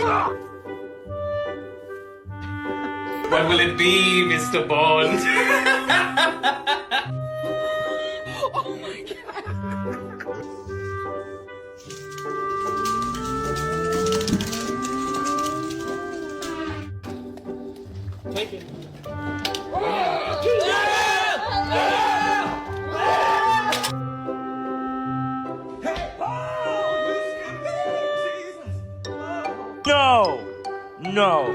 What will it be, Mr. Bond? Take it. No! No!